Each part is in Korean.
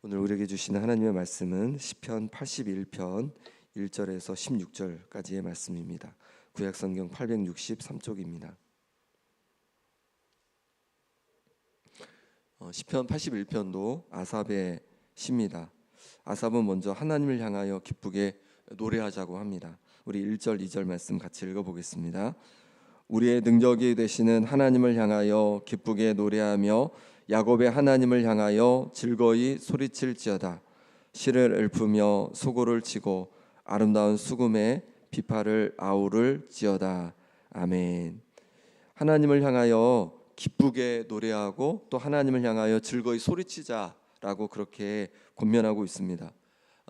오늘 우리에게 주시는 하나님의 말씀은 시편 81편 1절에서 16절까지의 말씀입니다. 구약성경 863쪽입니다. 시편 81편도 아삽의 시입니다. 아삽은 먼저 하나님을 향하여 기쁘게 노래하자고 합니다. 우리 1절 2절 말씀 같이 읽어보겠습니다. 우리의 능력이 되시는 하나님을 향하여 기쁘게 노래하며 야곱의 하나님을 향하여 즐거이 소리칠지어다. 시를 읊으며 소고를 치고 아름다운 수금에 비파를 아우를지어다. 아멘. 하나님을 향하여 기쁘게 노래하고 또 하나님을 향하여 즐거이 소리치자라고 그렇게 권면하고 있습니다.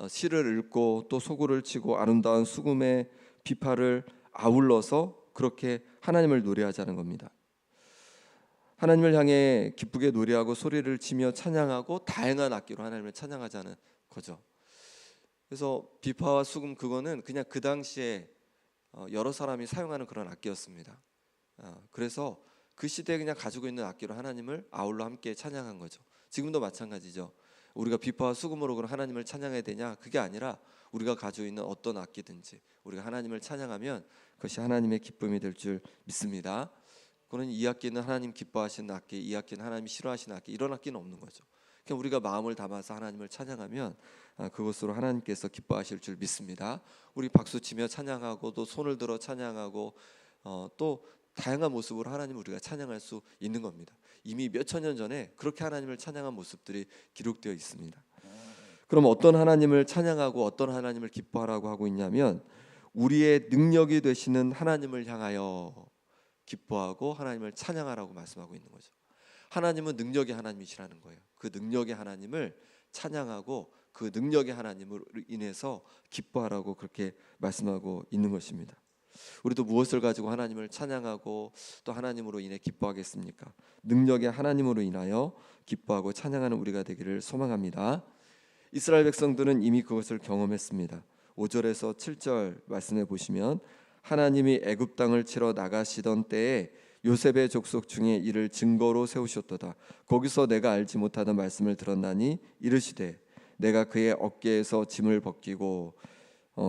시를 읊고 또 소고를 치고 아름다운 수금에 비파를 아울러서 그렇게 하나님을 노래하자는 겁니다. 하나님을 향해 기쁘게 노래하고 소리를 치며 찬양하고 다양한 악기로 하나님을 찬양하자는 거죠. 그래서 비파와 수금 그거는 그냥 그 당시에 여러 사람이 사용하는 그런 악기였습니다. 그래서 그 시대에 그냥 가지고 있는 악기로 하나님을 아울러 함께 찬양한 거죠. 지금도 마찬가지죠. 우리가 비파와 수금으로 그럼 하나님을 찬양해야 되냐? 그게 아니라 우리가 가지고 있는 어떤 악기든지 우리가 하나님을 찬양하면 그것이 하나님의 기쁨이 될 줄 믿습니다. 그는 이 악기는 하나님 기뻐하시는 악기, 이 악기는 하나님이 싫어하시는 악기, 이런 악기는 없는 거죠. 그냥 우리가 마음을 담아서 하나님을 찬양하면 그것으로 하나님께서 기뻐하실 줄 믿습니다. 우리 박수치며 찬양하고 또 손을 들어 찬양하고 또 다양한 모습으로 하나님을 우리가 찬양할 수 있는 겁니다. 이미 몇천 년 전에 그렇게 하나님을 찬양한 모습들이 기록되어 있습니다. 그럼 어떤 하나님을 찬양하고 어떤 하나님을 기뻐하라고 하고 있냐면 우리의 능력이 되시는 하나님을 향하여 기뻐하고 하나님을 찬양하라고 말씀하고 있는 거죠. 하나님은 능력의 하나님이시라는 거예요. 그 능력의 하나님을 찬양하고 그 능력의 하나님으로 인해서 기뻐하라고 그렇게 말씀하고 있는 것입니다. 우리도 무엇을 가지고 하나님을 찬양하고 또 하나님으로 인해 기뻐하겠습니까? 능력의 하나님으로 인하여 기뻐하고 찬양하는 우리가 되기를 소망합니다. 이스라엘 백성들은 이미 그것을 경험했습니다. 5절에서 7절 말씀해 보시면 하나님이 애굽 땅을 치러 나가시던 때에 요셉의 족속 중에 이를 증거로 세우셨도다. 거기서 내가 알지 못하던 말씀을 들었나니 이르시되 내가 그의 어깨에서 짐을 벗기고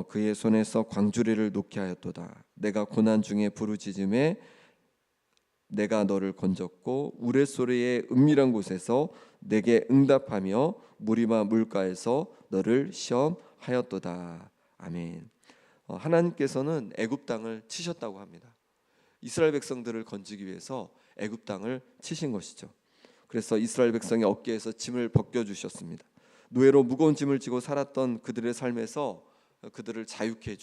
그의 손에서 광주리를 놓게 하였도다. 내가 고난 중에 부르짖음에 내가 너를 건졌고 우레소리의 은밀한 곳에서 내게 응답하며 무리마 물가에서 너를 시험하였도다. 아멘. 하나님께서는 애굽 땅을 치셨다고 합니다. 이스라엘 백성들을 건지기 위해서 애굽 땅을 치신 것이죠. 그래서 이스라엘 백성의 어깨에서 짐을 벗겨 주셨습니다. 노예로 무거운 짐을 지고 살았던 그들의 삶에서 그들을 자유케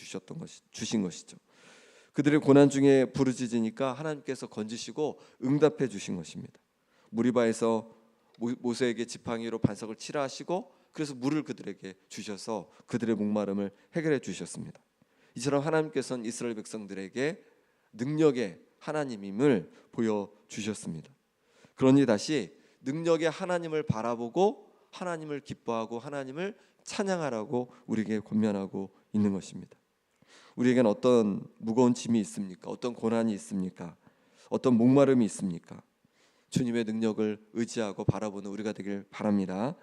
주신 것이죠. 그들의 고난 중에 부르짖으니까 하나님께서 건지시고 응답해 주신 것입니다. 무리바에서 모세에게 지팡이로 반석을 치라 하시고 그래서 물을 그들에게 주셔서 그들의 목마름을 해결해 주셨습니다. 이처럼 하나님께서는 이스라엘 백성들에게 능력의 하나님임을 보여주셨습니다. 그러니 다시 능력의 하나님을 바라보고 하나님을 기뻐하고 하나님을 찬양하라고 우리에게 권면하고 있는 것입니다. 우리에겐 어떤 무거운 짐이 있습니까? 어떤 고난이 있습니까? 어떤 목마름이 있습니까? 주님의 능력을 의지하고 바라보는 우리가 되길 바랍니다.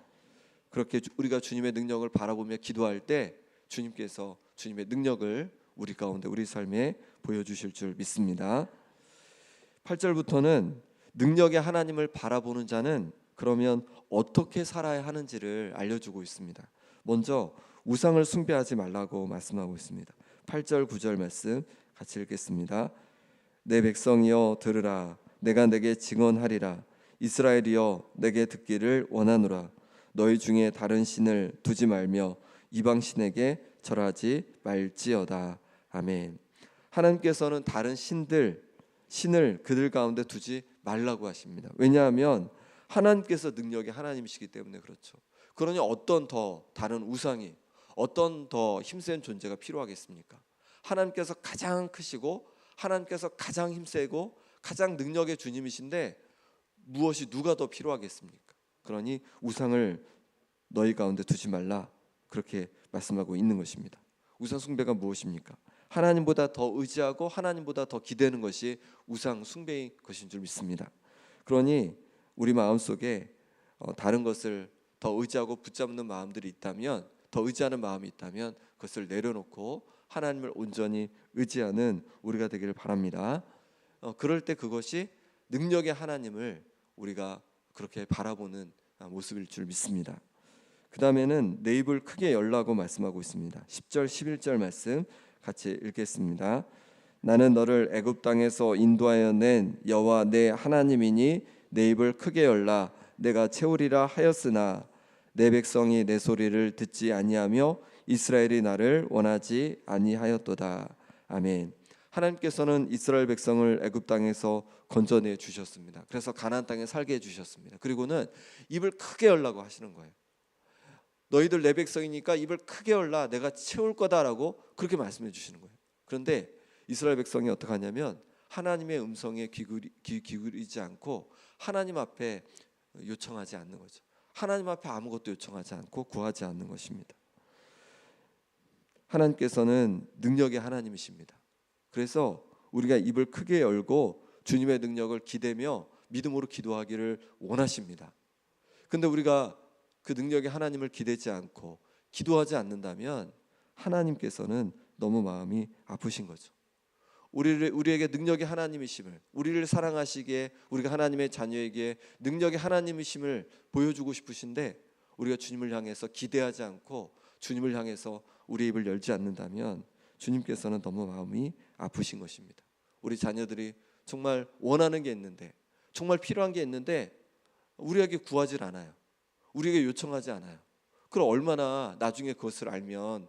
그렇게 우리가 주님의 능력을 바라보며 기도할 때 주님께서 주님의 능력을 우리 가운데 우리 삶에 보여주실 줄 믿습니다. 8절부터는 능력의 하나님을 바라보는 자는 그러면 어떻게 살아야 하는지를 알려주고 있습니다. 먼저 우상을 숭배하지 말라고 말씀하고 있습니다. 8절 9절 말씀 같이 읽겠습니다. 내 백성이여 들으라. 내가 내게 증언하리라. 이스라엘이여 내게 듣기를 원하노라. 너희 중에 다른 신을 두지 말며 이방 신에게 절하지 말지어다. 아멘. 하나님께서는 다른 신을 그들 가운데 두지 말라고 하십니다. 왜냐하면 하나님께서 능력의 하나님이시기 때문에 그렇죠. 그러니 어떤 더 다른 우상이 어떤 더 힘센 존재가 필요하겠습니까? 하나님께서 가장 크시고 하나님께서 가장 힘세고 가장 능력의 주님이신데 무엇이 누가 더 필요하겠습니까? 그러니 우상을 너희 가운데 두지 말라 그렇게 말씀하고 있는 것입니다. 우상 숭배가 무엇입니까? 하나님보다 더 의지하고 하나님보다 더 기대는 것이 우상 숭배인 것인 줄 믿습니다. 그러니 우리 마음속에 다른 것을 더 의지하고 붙잡는 마음들이 있다면, 더 의지하는 마음이 있다면 그것을 내려놓고 하나님을 온전히 의지하는 우리가 되기를 바랍니다. 그럴 때 그것이 능력의 하나님을 우리가 그렇게 바라보는 모습일 줄 믿습니다. 그 다음에는 내 입을 크게 열라고 말씀하고 있습니다. 10절 11절 말씀 같이 읽겠습니다. 나는 너를 애굽 땅에서 인도하여 낸 여호와 내 하나님이니 내 입을 크게 열라. 내가 채우리라 하였으나 내 백성이 내 소리를 듣지 아니하며 이스라엘이 나를 원하지 아니하였도다. 아멘. 하나님께서는 이스라엘 백성을 애굽 땅에서 건져내 주셨습니다. 그래서 가나안 땅에 살게 해 주셨습니다. 그리고는 입을 크게 열라고 하시는 거예요. 너희들 내 백성이니까 입을 크게 열라. 내가 채울 거다라고 그렇게 말씀해 주시는 거예요. 그런데 이스라엘 백성이 어떻게 하냐면 하나님의 음성에 귀 기울이지 않고 하나님 앞에 요청하지 않는 거죠. 하나님 앞에 아무것도 요청하지 않고 구하지 않는 것입니다. 하나님께서는 능력의 하나님이십니다. 그래서 우리가 입을 크게 열고 주님의 능력을 기대며 믿음으로 기도하기를 원하십니다. 근데 우리가 그 능력의 하나님을 기대지 않고 기도하지 않는다면 하나님께서는 너무 마음이 아프신 거죠. 우리에게 능력의 하나님이심을, 우리를 사랑하시기에 우리가 하나님의 자녀에게 능력의 하나님이심을 보여주고 싶으신데 우리가 주님을 향해서 기대하지 않고 주님을 향해서 우리 입을 열지 않는다면 주님께서는 너무 마음이 아프신 것입니다. 우리 자녀들이 정말 원하는 게 있는데, 정말 필요한 게 있는데 우리에게 구하지 않아요. 우리에게 요청하지 않아요. 그럼 얼마나 나중에 그것을 알면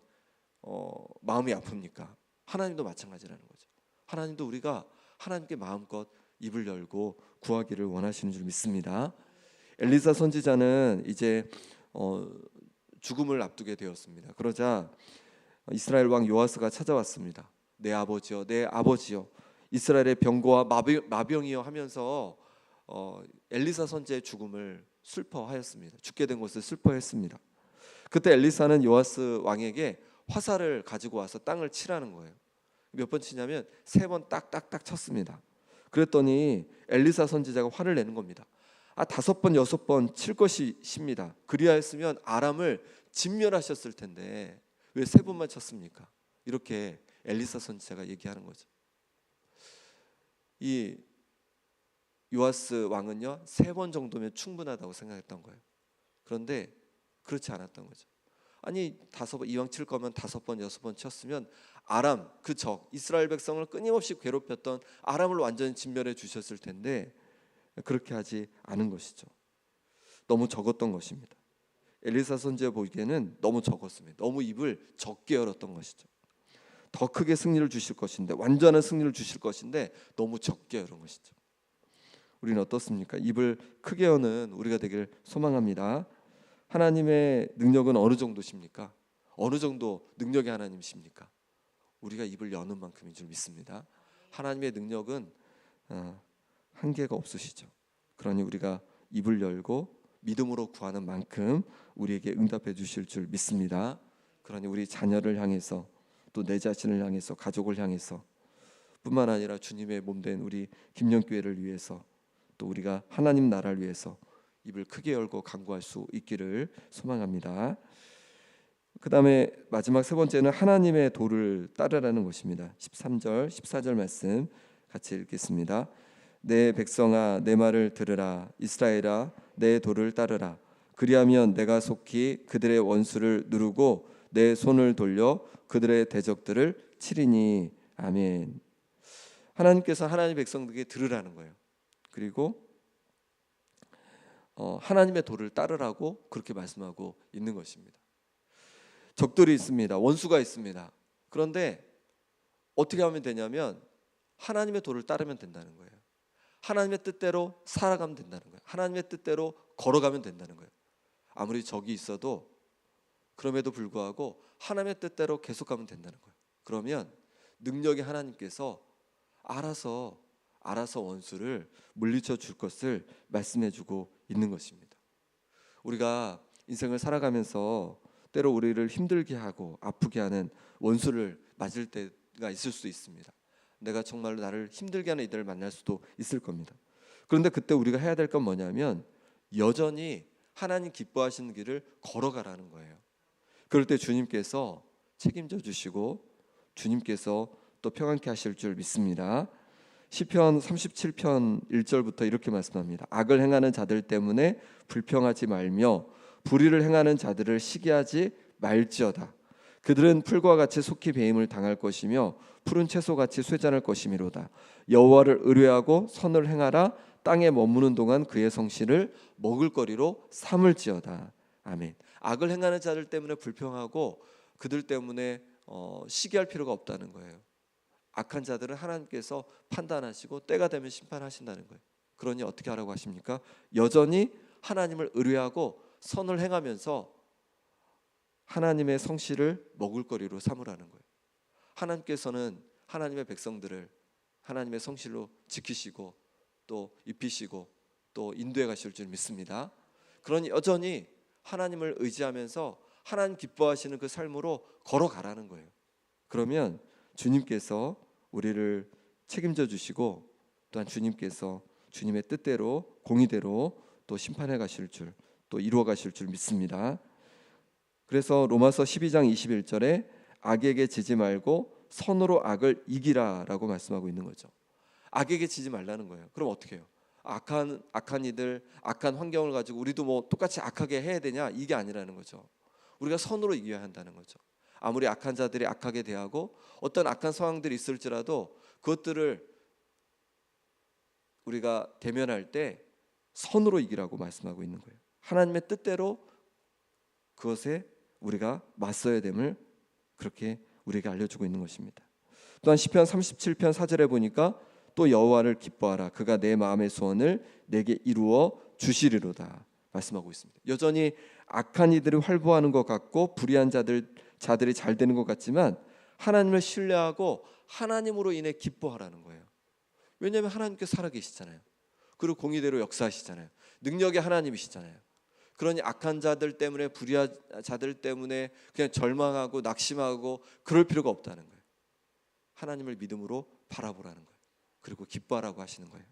마음이 아픕니까? 하나님도 마찬가지라는 거죠. 하나님도 우리가 하나님께 마음껏 입을 열고 구하기를 원하시는 줄 믿습니다. 엘리사 선지자는 이제 죽음을 앞두게 되었습니다. 그러자 이스라엘 왕 요아스가 찾아왔습니다. 내 아버지여, 내 아버지여, 이스라엘의 병거와 마병이여 하면서 엘리사 선지자의 죽음을 슬퍼하였습니다. 죽게 된 것을 슬퍼했습니다. 그때 엘리사는 요아스 왕에게 화살을 가지고 와서 땅을 치라는 거예요. 몇 번 치냐면 3번 딱딱딱 쳤습니다. 그랬더니 엘리사 선지자가 화를 내는 겁니다. 5번 6번 칠 것이십니다. 그리하였으면 아람을 진멸하셨을 텐데 왜 3번만 쳤습니까? 이렇게 엘리사 선지자가 얘기하는 거죠. 이 요아스 왕은요 3번 정도면 충분하다고 생각했던 거예요. 그런데 그렇지 않았던 거죠. 아니 이왕 칠 거면 5번 6번 쳤으면 아람 그 적 이스라엘 백성을 끊임없이 괴롭혔던 아람을 완전히 진멸해 주셨을 텐데 그렇게 하지 않은 것이죠. 너무 적었던 것입니다. 엘리사 선지자 보기에는 너무 적었습니다. 너무 입을 적게 열었던 것이죠. 더 크게 승리를 주실 것인데, 완전한 승리를 주실 것인데 너무 적게 열은 것이죠. 우리는 어떻습니까? 입을 크게 여는 우리가 되기를 소망합니다. 하나님의 능력은 어느 정도십니까? 어느 정도 능력의 하나님이십니까? 우리가 입을 여는 만큼인 줄 믿습니다. 하나님의 능력은 한계가 없으시죠. 그러니 우리가 입을 열고 믿음으로 구하는 만큼 우리에게 응답해 주실 줄 믿습니다. 그러니 우리 자녀를 향해서 또 내 자신을 향해서 가족을 향해서 뿐만 아니라 주님의 몸된 우리 김영교회를 위해서 또 우리가 하나님 나라를 위해서 입을 크게 열고 간구할 수 있기를 소망합니다. 그 다음에 마지막 3번째는 하나님의 도를 따르라는 것입니다. 13절 14절 말씀 같이 읽겠습니다. 내 백성아 내 말을 들으라. 이스라엘아 내 도를 따르라. 그리하면 내가 속히 그들의 원수를 누르고 내 손을 돌려 그들의 대적들을 치리니. 아멘. 하나님께서 하나님의 백성들에게 들으라는 거예요. 그리고 하나님의 도를 따르라고 그렇게 말씀하고 있는 것입니다. 적들이 있습니다. 원수가 있습니다. 그런데 어떻게 하면 되냐면 하나님의 도를 따르면 된다는 거예요. 하나님의 뜻대로 살아가면 된다는 거예요. 하나님의 뜻대로 걸어가면 된다는 거예요. 아무리 적이 있어도 그럼에도 불구하고 하나님의 뜻대로 계속 가면 된다는 거예요. 그러면 능력의 하나님께서 알아서 원수를 물리쳐 줄 것을 말씀해 주고 있는 것입니다. 우리가 인생을 살아가면서 때로 우리를 힘들게 하고 아프게 하는 원수를 맞을 때가 있을 수 있습니다. 내가 정말로 나를 힘들게 하는 이들을 만날 수도 있을 겁니다. 그런데 그때 우리가 해야 될 건 뭐냐면 여전히 하나님 기뻐하시는 길을 걸어가라는 거예요. 그럴 때 주님께서 책임져 주시고 주님께서 또 평안케 하실 줄 믿습니다. 시편 37편 1절부터 이렇게 말씀합니다. 악을 행하는 자들 때문에 불평하지 말며 불의를 행하는 자들을 시기하지 말지어다. 그들은 풀과 같이 속히 배임을 당할 것이며 푸른 채소같이 쇠잔할 것이미로다. 여호와를 의뢰하고 선을 행하라. 땅에 머무는 동안 그의 성실을 먹을거리로 삼을지어다. 아멘. 악을 행하는 자들 때문에 불평하고 그들 때문에 시기할 필요가 없다는 거예요. 악한 자들은 하나님께서 판단하시고 때가 되면 심판하신다는 거예요. 그러니 어떻게 하라고 하십니까? 여전히 하나님을 의뢰하고 선을 행하면서 하나님의 성실을 먹을거리로 삼으라는 거예요. 하나님께서는 하나님의 백성들을 하나님의 성실로 지키시고 또 입히시고 또 인도해 가실 줄 믿습니다. 그러니 여전히 하나님을 의지하면서 하나님 기뻐하시는 그 삶으로 걸어가라는 거예요. 그러면 주님께서 우리를 책임져 주시고 또한 주님께서 주님의 뜻대로 공의대로 또 심판해 가실 줄, 또 이루어 가실 줄 믿습니다. 그래서 로마서 12장 21절에 악에게 지지 말고 선으로 악을 이기라라고 말씀하고 있는 거죠. 악에게 지지 말라는 거예요. 그럼 어떻게 해요? 악한 이들, 악한 환경을 가지고 우리도 뭐 똑같이 악하게 해야 되냐? 이게 아니라는 거죠. 우리가 선으로 이겨야 한다는 거죠. 아무리 악한 자들이 악하게 대하고 어떤 악한 상황들이 있을지라도 그것들을 우리가 대면할 때 선으로 이기라고 말씀하고 있는 거예요. 하나님의 뜻대로 그것에 우리가 맞서야 됨을 그렇게 우리에게 알려주고 있는 것입니다. 또한 시편 37편 4절에 보니까 또 여호와를 기뻐하라. 그가 내 마음의 소원을 내게 이루어 주시리로다 말씀하고 있습니다. 여전히 악한 이들이 활보하는 것 같고 불의한 자들이 잘 되는 것 같지만 하나님을 신뢰하고 하나님으로 인해 기뻐하라는 거예요. 왜냐하면 하나님께서 살아계시잖아요. 그리고 공의대로 역사하시잖아요. 능력의 하나님이시잖아요. 그러니 악한 자들 때문에 불의한 자들 때문에 그냥 절망하고 낙심하고 그럴 필요가 없다는 거예요. 하나님을 믿음으로 바라보라는 거예요. 그리고 기뻐하라고 하시는 거예요.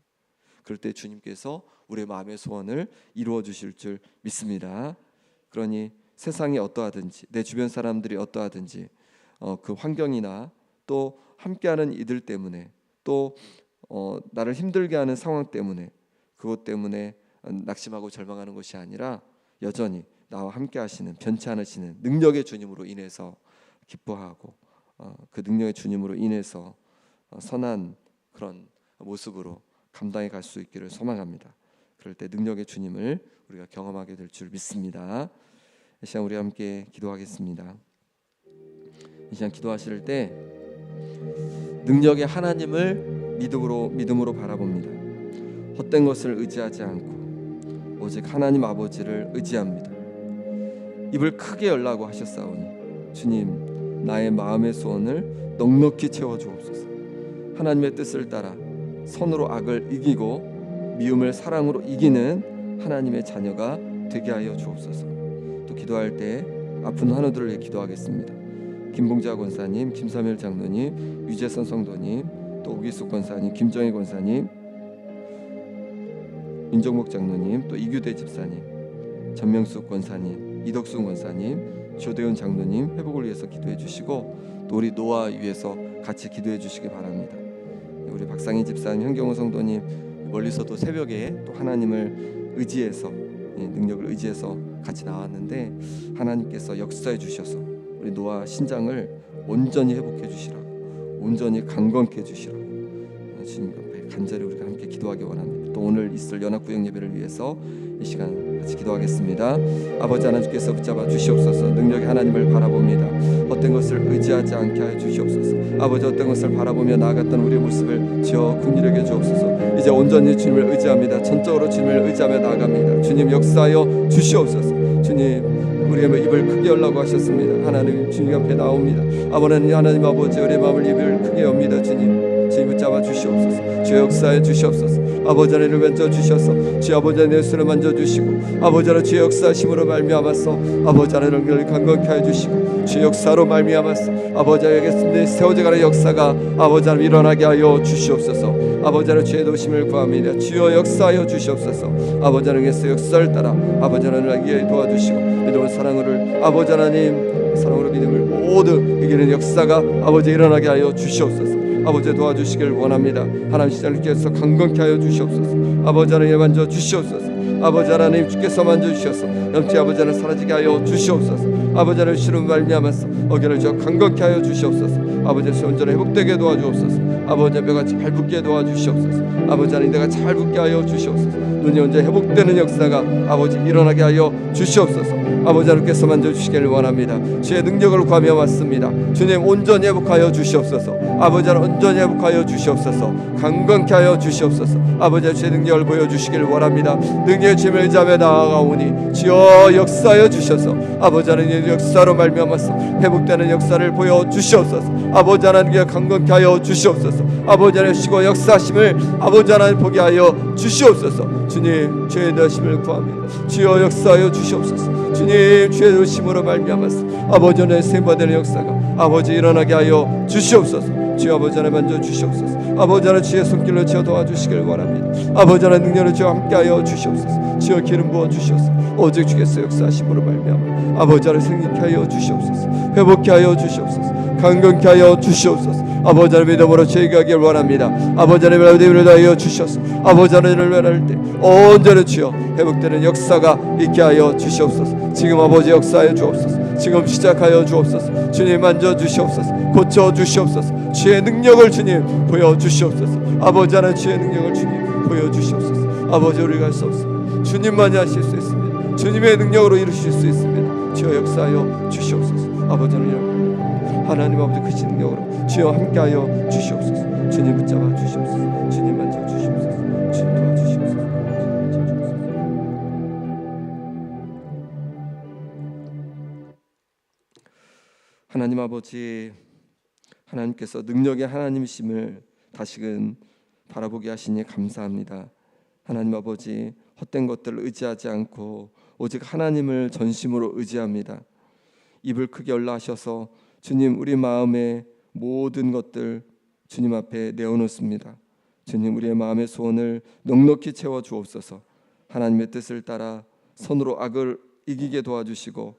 그럴 때 주님께서 우리의 마음의 소원을 이루어 주실 줄 믿습니다. 그러니 세상이 어떠하든지 내 주변 사람들이 어떠하든지 그 환경이나 또 함께하는 이들 때문에 또 나를 힘들게 하는 상황 때문에 그것 때문에 낙심하고 절망하는 것이 아니라 여전히 나와 함께 하시는 변치 않으시는 능력의 주님으로 인해서 기뻐하고 그 능력의 주님으로 인해서 선한 그런 모습으로 감당해 갈 수 있기를 소망합니다. 그럴 때 능력의 주님을 우리가 경험하게 될 줄 믿습니다. 이 시간 우리 함께 기도하겠습니다. 이 시간 기도하실 때 능력의 하나님을 믿음으로 바라봅니다. 헛된 것을 의지하지 않고 오직 하나님 아버지를 의지합니다. 입을 크게 열라고 하셨사오니 주님 나의 마음의 소원을 넉넉히 채워주옵소서. 하나님의 뜻을 따라 선으로 악을 이기고 미움을 사랑으로 이기는 하나님의 자녀가 되게 하여 주옵소서. 또 기도할 때 아픈 환우들을 위해 기도하겠습니다. 김봉자 권사님, 김사멸 장로님, 유재선 성도님, 또 오기숙 권사님, 김정희 권사님, 윤정목 장로님, 또 이규대 집사님, 전명숙 권사님, 이덕순 권사님, 조대훈 장로님 회복을 위해서 기도해 주시고 또 우리 노아 위해서 같이 기도해 주시기 바랍니다. 우리 박상희 집사님, 현경호 성도님 멀리서도 새벽에 또 하나님을 의지해서 능력을 의지해서 같이 나왔는데 하나님께서 역사해 주셔서 우리 노아 신장을 온전히 회복해 주시라고 온전히 강건케 해 주시라고 주님 앞에 간절히 우리가 함께 기도하기 원합니다. 또 오늘 있을 연합구역 예배를 위해서 이 시간 같이 기도하겠습니다. 아버지 하나님께서 붙잡아 주시옵소서. 능력의 하나님을 바라봅니다. 헛된 것을 의지하지 않게 하여 주시옵소서. 아버지 헛된 것을 바라보며 나아갔던 우리의 모습을 지어 긍휼하게 주옵소서. 이제 온전히 주님을 의지합니다. 전적으로 주님을 의지하며 나아갑니다. 주님 역사하여 주시옵소서. 주님 우리의 입을 크게 열라고 하셨습니다. 하나님 주님 앞에 나옵니다. 하나님 아버지 우리의 마음을 입을 크게 엽니다. 주님 붙잡아 주시옵소서. 주 역사에 주시옵소서. 아버지 하나님을 만져 주셔서 주 아버지 하나님의 손을 만져 주시고 아버지 하나님 주 역사심으로 말미암아서 아버지 하나님을 강건케 하여 주시고 주 역사로 말미암아서 아버지 하나님의 세워져가는 역사가 아버지 하나님 일어나게 하여 주시옵소서. 아버지 하나님 주의 도심을 구합니다. 주여 역사하여 주시옵소서. 아버지 하나님께서 역사를 따라 아버지 하나님을 도와주시고 믿음으로 사랑을 아버지 하나님 사랑으로 믿음을 모두 이기는 역사가 아버지 일어나게 하여 주시옵소서. 아버지 도와주시길 원합니다. 하나님 시장님께서 강건케 하여 주시옵소서. 아버지 하나님 만져 주시옵소서. 아버지 하나님 주께서 만져주셔서 염치 아버지 하나님 사라지게 하여 주시옵소서. 아버지 하나님 주시는 말미암아서 어깨를 저 강건케 하여 주시옵소서. 아버지 온전히 회복되게 도와주옵소서. 아버지 뼈가 잘 붙게 도와주시옵소서. 아버지 하나님 내가 잘 붙게 하여 주시옵소서. 눈이 온전히 회복되는 역사가 아버지 일어나게 하여 주시옵소서. 아버지 하나님께서 만져주시기를 원합니다. 주의 능력을 구하며 왔습니다. 주님 온전히 회복하여 주시옵소서. 아버지 하나님 온전히 회복하여 주시옵소서. 강건케 하여 주시옵소서. 아버지 주의 능력을 보여주시기를 원합니다. 능력의 주님을 의지하며 나아가오니 주여 역사하여 주셔서 아버지 하나님의 역사로 말미암아서 회복되는 역사를 보여주시옵소서. 아버지 하나님께 강건케 하여 주시옵소서. 아버지 하나님 쉬고 역사하심을 아버지 하나님 보게 하여 주시옵소서. 주님 주의 도심을 구합니다. 주여 역사하여 주시옵소서. 주님 주의 도심으로 말미암아서 아버지 하나님 세임받는 역사가 아버지 일어나게 하여 주시옵소서. 주여 아버지 하나님 만져 주시옵소서. 아버지 하나님 주의 손길로 주여 도와주시길 원합니다. 아버지 하나님 능력으로 주여 함께하여 주시옵소서. 주여 기름 부어 주시옵소서. 오직 주께서 역사하심으로 말미암아 아버지 하나님 승리케 하여 주시옵소서. 회복케 하여 주시옵소서. 강건케 하여 주시옵소서. 아버지 하나님 믿음으로 제기하길 원합니다. 아버지 하나님 믿음으로 하여 주셔서 아버지 하나님을 원할 때 온전히 주여 회복되는 역사가 있게 하여 주시옵소서. 지금 아버지 역사하여 주옵소서. 지금 시작하여 주옵소서. 주님 만져 주시옵소서. 고쳐 주시옵소서. 주의 능력을 주님 보여 주시옵소서. 아버지 하나님 주의 능력을 주님 보여 주시옵소서. 아버지 우리가 할 수 없습니다. 주님만이 하실 수 있습니다. 주님의 능력으로 이루실 수 있습니다. 주여 역사하여 주시옵소서. 아버지 하나님 아버지 크신 능력으로 주여 함께하여 주시옵소서. 주님 붙잡아 주시옵소서. 주님 만져 주시옵소서. 주님 도와주시옵소서. 하나님 아버지, 하나님께서 능력의 하나님이심을 다시금 바라보게 하시니 감사합니다. 하나님 아버지, 헛된 것들을 의지하지 않고 오직 하나님을 전심으로 의지합니다. 입을 크게 열라 하셔서 주님 우리 마음의 모든 것들 주님 앞에 내어놓습니다. 주님 우리의 마음의 소원을 넉넉히 채워 주옵소서. 하나님의 뜻을 따라 선으로 악을 이기게 도와주시고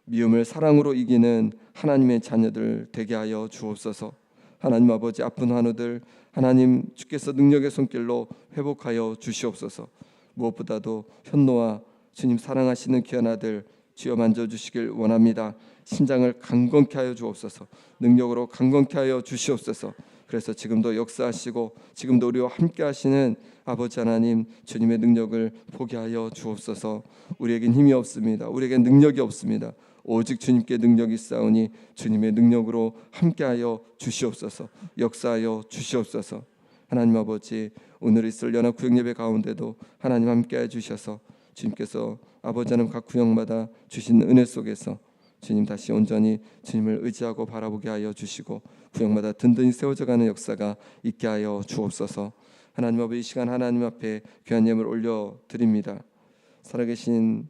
미움을 사랑으로 이기는 하나님의 자녀들 되게 하여 주옵소서. 하나님 아버지 아픈 환우들 하나님 주께서 능력의 손길로 회복하여 주시옵소서. 무엇보다도 현노와 주님 사랑하시는 귀한 아들 주여 만져주시길 원합니다. 신장을 강건케 하여 주옵소서. 능력으로 강건케 하여 주시옵소서. 그래서 지금도 역사하시고 지금도 우리와 함께 하시는 아버지 하나님 주님의 능력을 보게 하여 주옵소서. 우리에겐 힘이 없습니다. 우리에겐 능력이 없습니다. 오직 주님께 능력이 있사오니 주님의 능력으로 함께하여 주시옵소서. 역사하여 주시옵소서. 하나님 아버지 오늘 있을 연합 구역 예배 가운데도 하나님 함께해 주셔서 주님께서 아버지 하나님 각 구역마다 주신 은혜 속에서 주님 다시 온전히 주님을 의지하고 바라보게 하여 주시고 구역마다 든든히 세워져가는 역사가 있게 하여 주옵소서. 하나님 아버지 이 시간 하나님 앞에 귀한 예물 올려드립니다. 살아계신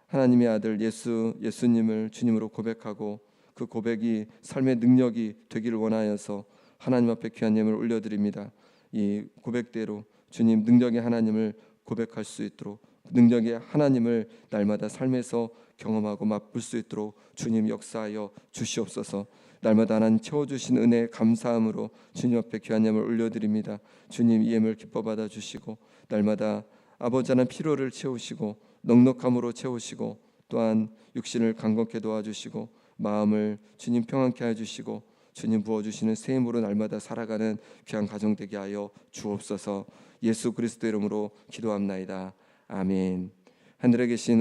하나님의 아들 예수님을 주님으로 고백하고 그 고백이 삶의 능력이 되기를 원하여서 하나님 앞에 귀한 예물을 올려드립니다. 이 고백대로 주님 능력의 하나님을 고백할 수 있도록 능력의 하나님을 날마다 삶에서 경험하고 맛볼 수 있도록 주님 역사하여 주시옵소서. 날마다 하나님 채워주신 은혜 감사함으로 주님 앞에 귀한 예물 올려드립니다. 주님 이 예물 기뻐 받아 주시고 날마다 아버지 하나님 피로를 채우시고 넉넉함으로 채우시고 또한 육신을 강건케 도와주시고 마음을 주님 평안케 해주시고 주님 부어주시는 새 힘으로 날마다 살아가는 귀한 가정 되게 하여 주옵소서. 예수 그리스도 이름으로 기도합나이다. 아멘. 하늘에 계신